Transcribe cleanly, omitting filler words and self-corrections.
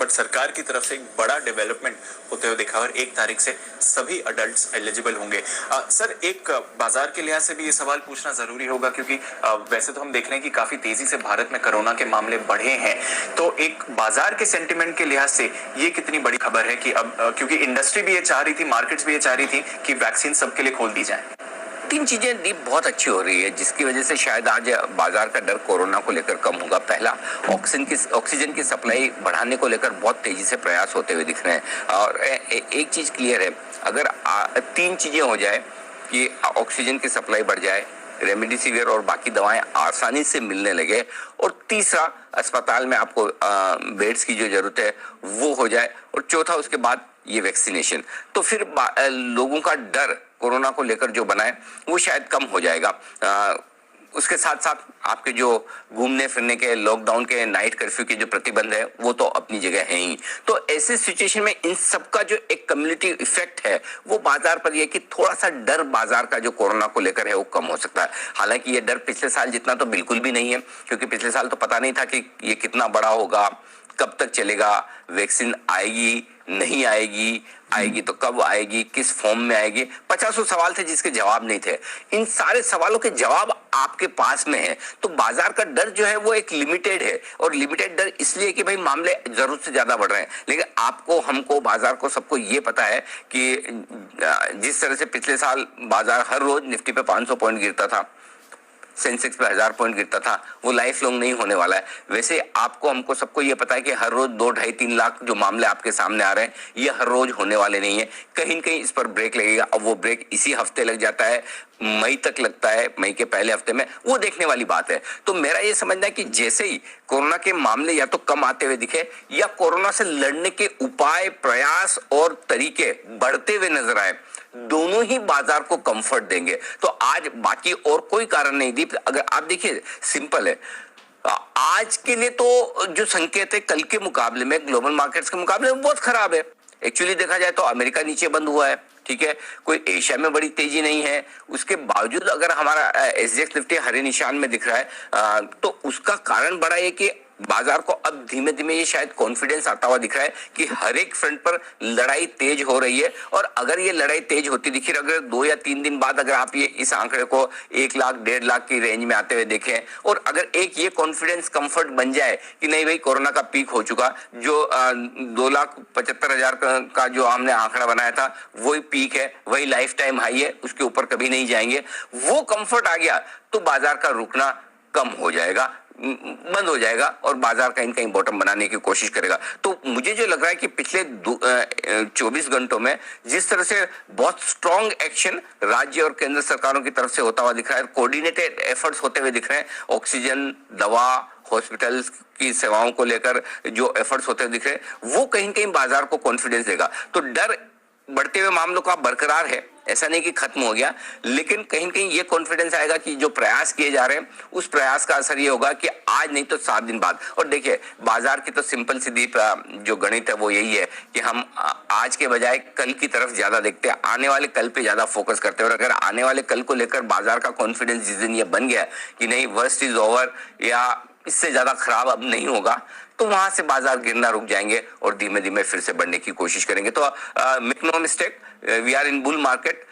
But सरकार की तरफ से एक बड़ा डेवलपमेंट होते हुए देखा और 1 तारीख से सभी अडल्ट्स एलिजिबल होंगे। सर, एक बाजार के लिहाज से भी ये सवाल पूछना जरूरी होगा क्योंकि वैसे तो हम देख रहे हैं कि काफी तेजी से भारत में कोरोना के मामले बढ़े हैं, तो एक बाजार के सेंटिमेंट के लिहाज से ये कितनी बड़ी खबर है कि अब क्योंकि इंडस्ट्री भी ये चाह रही थी, मार्केट्स भी ये चाह रही थी कि वैक्सीन सबके लिए खोल दी जाए। 3 चीजें दीप बहुत अच्छी हो रही है जिसकी वजह से शायद आज बाजार का डर कोरोना को लेकर कम होगा। पहला, ऑक्सीजन की सप्लाई बढ़ाने को लेकर बहुत तेजी से प्रयास होते हुए दिख रहे हैं। और एक चीज क्लियर है, अगर 3 चीजें हो जाए कि ऑक्सीजन की सप्लाई बढ़ जाए, रेमडेसिविर और बाकी दवाएं आसानी से मिलने लगे, और तीसरा, अस्पताल में आपको बेड्स की जो जरूरत है वो हो जाए, और चौथा उसके बाद ये वैक्सीनेशन, तो फिर लोगों का डर कोरोना को लेकर जो बना है वो शायद कम हो जाएगा। उसके साथ साथ आपके जो घूमने फिरने के, लॉकडाउन के, नाइट कर्फ्यू के जो प्रतिबंध है वो तो अपनी जगह है ही। तो ऐसे सिचुएशन में इन सबका जो एक कम्युनिटी इफेक्ट है वो बाजार पर ये कि थोड़ा सा डर बाजार का जो कोरोना को लेकर है वो कम हो सकता है। हालांकि ये डर पिछले साल जितना तो बिल्कुल भी नहीं है, क्योंकि पिछले साल तो पता नहीं था कि ये कितना बड़ा होगा, कब तक चलेगा, वैक्सीन आएगी नहीं आएगी, आएगी तो कब आएगी, किस फॉर्म में आएगी, 50 सवाल थे जिसके जवाब नहीं थे। इन सारे सवालों के जवाब आपके पास में है, तो बाजार का डर जो है वो एक लिमिटेड है, और लिमिटेड डर इसलिए कि भाई मामले जरूरत से ज्यादा बढ़ रहे हैं। लेकिन आपको, हमको, बाजार को, सबको ये पता है कि जिस तरह से पिछले साल बाजार हर रोज निफ्टी पे 500 पॉइंट गिरता था, सेंसेक्स पे 1000 पॉइंट गिरता था, वो लाइफ लॉन्ग नहीं होने वाला है। वैसे आपको, हमको, सबको ये पता है कि हर रोज 2, 2.5, 3 लाख जो मामले आपके सामने आ रहे हैं ये हर रोज होने वाले नहीं है। कहीं न कहीं इस पर ब्रेक लगेगा। अब वो ब्रेक इसी हफ्ते लग जाता है, मई तक लगता है, मई के पहले हफ्ते में, वो देखने वाली बात है। तो मेरा ये समझना है कि जैसे ही कोरोना के मामले या तो कम आते हुए दिखे या कोरोना से लड़ने के उपाय, प्रयास और तरीके बढ़ते हुए नजर आए, दोनों ही बाजार को कंफर्ट देंगे। तो आज बाकी और कोई कारण नहीं दीप, अगर आप देखिए, सिंपल है, आज के लिए तो जो संकेत है कल के मुकाबले में, ग्लोबल मार्केट्स के मुकाबले में बहुत खराब है। एक्चुअली देखा जाए तो अमेरिका नीचे बंद हुआ है, ठीक है, कोई एशिया में बड़ी तेजी नहीं है, उसके बावजूद अगर हमारा एसजीएक्स निफ्टी हरे निशान में दिख रहा है, तो उसका कारण बड़ा है कि बाजार को अब धीमे धीमे ये शायद कॉन्फिडेंस आता हुआ दिख रहा है कि हर एक फ्रंट पर लड़ाई तेज हो रही है। और अगर ये लड़ाई तेज होती दिखी, अगर 2 या 3 दिन बाद अगर आप ये इस आंकड़े को 1 लाख 1.5 लाख की रेंज में आते हुए देखें, और अगर एक ये कॉन्फिडेंस कंफर्ट बन जाए कि नहीं भाई कोरोना का पीक हो चुका, जो 2,75,000 का जो हमने आंकड़ा बनाया था वही पीक है, वही लाइफ टाइम हाई है, उसके ऊपर कभी नहीं जाएंगे, वो कंफर्ट आ गया तो बाजार का रुकना कम हो जाएगा, बंद हो जाएगा, और बाजार कहीं कहीं बॉटम बनाने की कोशिश करेगा। तो मुझे जो लग रहा है कि पिछले 24 घंटों में जिस तरह से बहुत स्ट्रॉन्ग एक्शन राज्य और केंद्र सरकारों की तरफ से होता हुआ दिख रहा है, कोऑर्डिनेटेड एफर्ट्स होते हुए दिख रहे हैं, ऑक्सीजन, दवा, हॉस्पिटल्स की सेवाओं को लेकर जो एफर्ट्स होते हुए दिख रहे हैं, वो कहीं कहीं बाजार को कॉन्फिडेंस देगा। तो डर बढ़ते हुए मामलों का बरकरार है, ऐसा नहीं कि खत्म हो गया, लेकिन कहीं न कहीं ये कॉन्फिडेंस आएगा कि जो प्रयास किए जा रहे हैं उस प्रयास का असर ये होगा कि आज नहीं तो 7 दिन बाद। और देखिए, बाजार की तो सिंपल सी जो गणित है वो यही है कि हम आज के बजाय कल की तरफ ज्यादा देखते हैं, आने वाले कल पे ज्यादा फोकस करते हैं। और अगर आने वाले कल को लेकर बाजार का कॉन्फिडेंस जिस दिन ये बन गया कि नहीं वर्स्ट इज ओवर या इससे ज्यादा खराब अब नहीं होगा, तो वहां से बाजार गिरना रुक जाएंगे और धीमे धीमे फिर से बढ़ने की कोशिश करेंगे। तो make no mistake, we are in bull market,